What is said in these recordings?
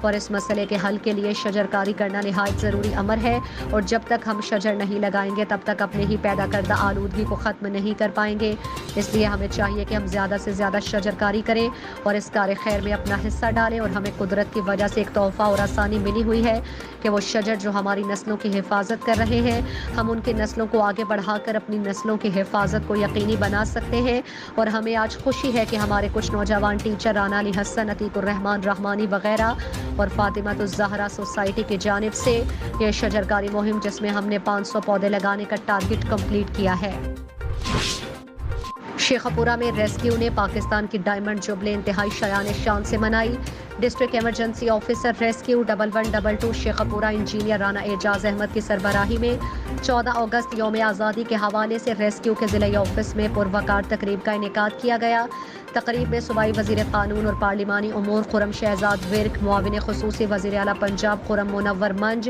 اور اس مسئلے کے حل کے لیے شجرکاری کرنا نہایت ضروری امر ہے اور جب تک ہم شجر نہیں لگائیں گے تب تک اپنے ہی پیدا کردہ آلودگی کو ختم نہیں کر پائیں گے۔ اس لیے ہمیں چاہیے کہ ہم زیادہ سے زیادہ شجرکاری کریں اور اس کار خیر میں اپنا حصہ ڈالیں اور ہمیں قدرت کی وجہ سے ایک تحفہ اور آسانی ملی ہوئی ہے کہ وہ شجر جو ہماری نسلوں کی حفاظت کر رہے ہیں ہم ان کی نسلوں کو آگے بڑھا کر اپنی نسلوں کی حفاظت کو یقینی بنا سکتے ہیں اور ہمیں آج خوشی ہے کہ ہمارے کچھ نوجوان ٹیچر رانا علی حسن، عتیق الرحمان رحمانی وغیرہ اور فاطمہ الزہرا سوسائٹی کی جانب سے یہ شجرکاری مہم جس میں ہم نے 500 پودے لگانے کا ٹارگٹ کمپلیٹ کیا ہے۔ شیخو پورہ میں ریسکیو نے پاکستان کی ڈائمنڈ جبلی انتہائی شایان شان سے منائی۔ District emergency officer rescue 1112 Shekau پورہ انجینئر رانا اعجاز احمد کی سربراہی میں 14 اگست یوم آزادی کے حوالے سے ریسکیو کے ضلعی آفس میں پروقار تقریب کا انعقاد کیا گیا۔ تقریب میں صوبائی وزیر قانون اور پارلیمانی امور خرم شہزاد ورک، معاون خصوصی وزیر اعلیٰ پنجاب خرم منور منج،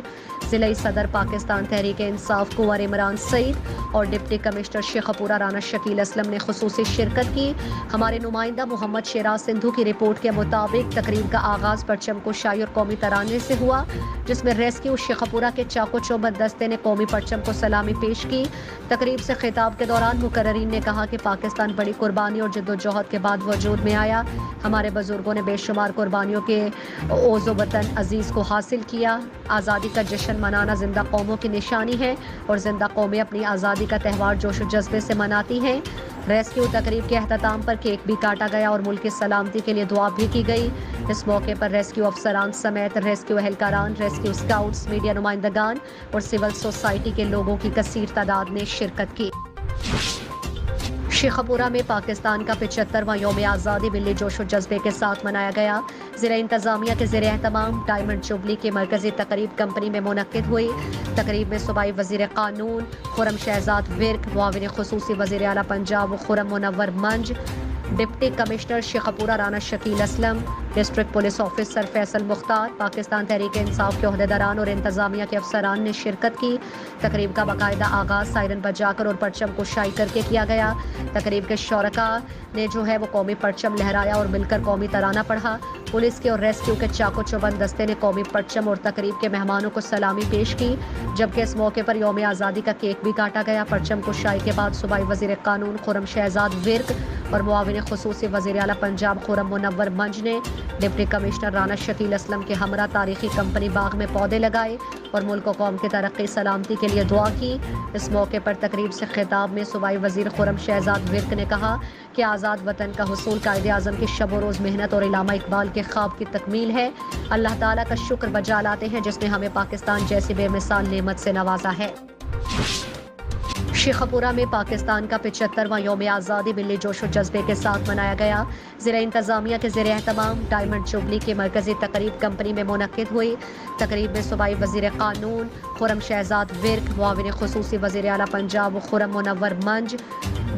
ضلعی صدر پاکستان تحریک انصاف کنور عمران سعید اور deputy commissioner Sheikhupura Rana Shakeel Aslam نے خصوصی شرکت کی۔ ہمارے نمائندہ محمد شیراز سندھو کی رپورٹ کے مطابق تقریب کا آغاز پرچم کشائی اور قومی ترانے سے ہوا جس میں ریسکیو شیخو پورہ کے چاقو چوبند دستے نے قومی پرچم کو سلامی پیش کی۔ تقریب سے خطاب کے دوران مقررین نے کہا کہ پاکستان بڑی قربانی اور جد و جہد کے بعد وجود میں آیا۔ ہمارے بزرگوں نے بے شمار قربانیوں کے عوض و وطن عزیز کو حاصل کیا۔ آزادی کا جشن منانا زندہ قوموں کی نشانی ہے اور زندہ قومیں اپنی آزادی کا تہوار جوش و جذبے سے مناتی ہیں۔ ریسکیو تقریب کے اختتام پر کیک بھی کاٹا گیا اور ملک کی سلامتی کے لیے دعا بھی کی گئی۔ اس موقع پر ریسکیو افسران سمیت ریسکیو اہلکاران، ریسکیو اسکاؤٹس، میڈیا نمائندگان اور سول سوسائٹی کے لوگوں کی کثیر تعداد نے شرکت کی۔ شیخو پورہ میں پاکستان کا 75واں یوم آزادی ملی جوش و جذبے کے ساتھ منایا گیا۔ ضلع انتظامیہ کے زیر اہتمام ڈائمنڈ جبلی کی مرکزی تقریب کمپنی میں منعقد ہوئی۔ تقریب میں صوبائی وزیر قانون خرم شہزاد ورک، معاون خصوصی وزیر اعلیٰ Punjab Khurram Munawar Manj, deputy commissioner Sheikhupura Rana Shakeel Aslam, district police officer Faisal Mukhtar, Pakistan Tehreek Insaf کے عہدیداران اور انتظامیہ کے افسران نے شرکت کی۔ تقریب کا باقاعدہ آغاز سائرن بجا کر اور پرچم کشائی کر کے کیا گیا۔ تقریب کے شرکاء نے وہ قومی پرچم لہرایا اور مل کر قومی ترانہ پڑھا۔ پولیس کے اور ریسکیو کے چاقو چوبند دستے نے قومی پرچم اور تقریب کے مہمانوں کو سلامی پیش کی، جبکہ اس موقع پر یوم آزادی کا کیک بھی کاٹا گیا۔ پرچم کشائی کے بعد صوبائی وزیر قانون خرم شہزاد ورک اور معاون خصوصی وزیر اعلیٰ پنجاب خرم منور منج نے ڈپٹی کمشنر رانا شکیل اسلم کے ہمراہ تاریخی کمپنی باغ میں پودے لگائے اور ملک و قوم کی ترقی سلامتی کے لیے دعا کی۔ اس موقع پر تقریب سے خطاب میں صوبائی وزیر خرم شہزاد ورک نے کہا کہ آزاد وطن کا حصول قائد اعظم کی شب و روز محنت اور علامہ اقبال کے خواب کی تکمیل ہے۔ اللہ تعالیٰ کا شکر بجا لاتے ہیں جس نے ہمیں پاکستان جیسی بے مثال نعمت سے نوازا ہے۔ شیخو پورہ میں پاکستان کا 75واں یوم آزادی ملی جوش و جذبے کے ساتھ منایا گیا۔ ضلع انتظامیہ کے زیر اہتمام ڈائمنڈ جبلی کی مرکزی تقریب کمپنی میں منعقد ہوئی۔ تقریب میں صوبائی وزیر قانون خرم شہزاد ورک، معاون خصوصی وزیر اعلیٰ Punjab Khurram Munawar Manj,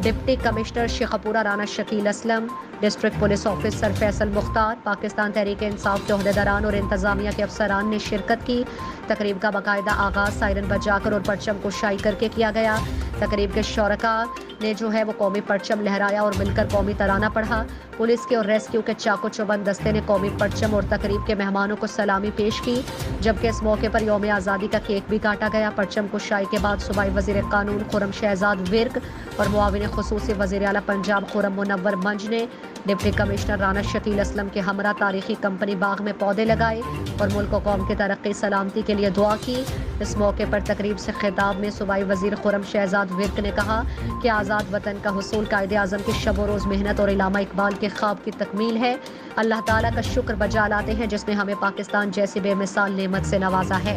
deputy commissioner Sheikhupura Rana Shakeel Aslam, district police officer Faisal Mukhtar, Pakistan Tehreek Insaf کے عہدیداران اور انتظامیہ کے افسران نے شرکت کی۔ تقریب کا باقاعدہ آغاز سائرن بجا کر اور پرچم کشائی کر کے کیا گیا۔ تقریب کے شرکاء نے وہ قومی پرچم لہرایا اور مل کر قومی ترانہ پڑھا۔ پولیس کے اور ریسکیو کے چاقو چوبند دستے نے قومی پرچم اور تقریب کے مہمانوں کو سلامی پیش کی، جبکہ اس موقع پر یوم آزادی کا کیک بھی کاٹا گیا۔ پرچم کشائی کے بعد صوبائی وزیر قانون خرم شہزاد ورک اور معاون خصوصی وزیر اعلیٰ پنجاب خرم منور منج نے ڈپٹی کمشنر رانا شکیل اسلم کے ہمراہ تاریخی کمپنی باغ میں پودے لگائے اور ملک و قوم کی ترقی سلامتی کے لیے دعا کی۔ اس موقع پر تقریب سے خطاب میں صوبائی وزیر خرم شہزاد ورک نے کہا کہ آزاد وطن کا حصول قائد اعظم کی شب و روز محنت اور علامہ اقبال کے خواب کی تکمیل ہے۔ اللہ تعالیٰ کا شکر بجا لاتے ہیں جس نے ہمیں پاکستان جیسی بے مثال نعمت سے نوازا ہے۔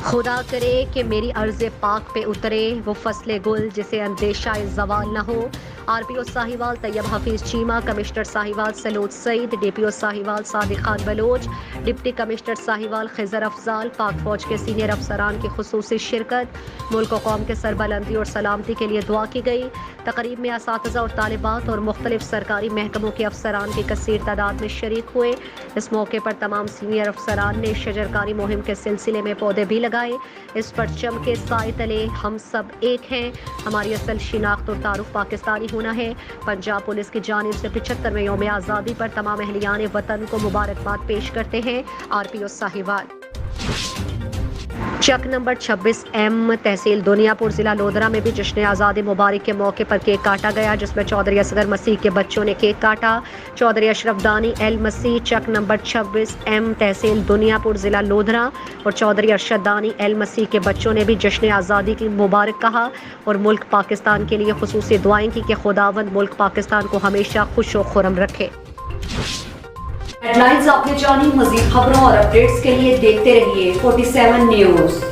خدا کرے کہ میری عرض پاک پہ اترے وہ فصل گل جسے اندیشہ زوال نہ ہو۔ آر پی او ساہیوال طیب حفیظ چیمہ، کمشنر ساہیوال سلوچ سعید، ڈی پی او ساہیوال صادق خان بلوچ، ڈپٹی کمشنر ساہیوال خضر افضال، پاک فوج کے سینئر افسران کی خصوصی شرکت، ملک و قوم کے سربلندی اور سلامتی کے لیے دعا کی گئی۔ تقریب میں اساتذہ اور طالبات اور مختلف سرکاری محکموں کے افسران کی کثیر تعداد میں شریک ہوئے۔ اس موقع پر تمام سینئر افسران نے شجرکاری مہم کے سلسلے میں پودے بھی لگائے۔ اس پرچم کے سائے تلے ہم سب ایک ہیں، ہماری اصل شناخت اور تعارف پاکستانی ہونا ہے۔ پنجاب پولیس کی جانب سے 75ویں یوم آزادی پر تمام اہلیان وطن کو مبارکباد پیش کرتے ہیں۔ RPO ساہیوال۔ چک نمبر 26M تحصیل دنیا پور ضلع لودھرا میں بھی جشن آزادی مبارک کے موقع پر کیک کاٹا گیا، جس میں چودھری اصغر مسیح کے بچوں نے کیک کاٹا۔ چودھری اشرف دانی ایل مسیح چک نمبر 26M تحصیل دنیا پور ضلع لودھرا اور چودھری ارشد دانی ایل مسیح کے بچوں نے بھی جشن آزادی کی مبارک کہا اور ملک پاکستان کے لیے خصوصی دعائیں کی کہ خداوند ملک پاکستان کو ہمیشہ خوش و خرم رکھے۔ ہیڈ لائنز آپ نے جانی، مزید خبروں اور اپڈیٹس کے لیے دیکھتے رہیے 47 نیوز۔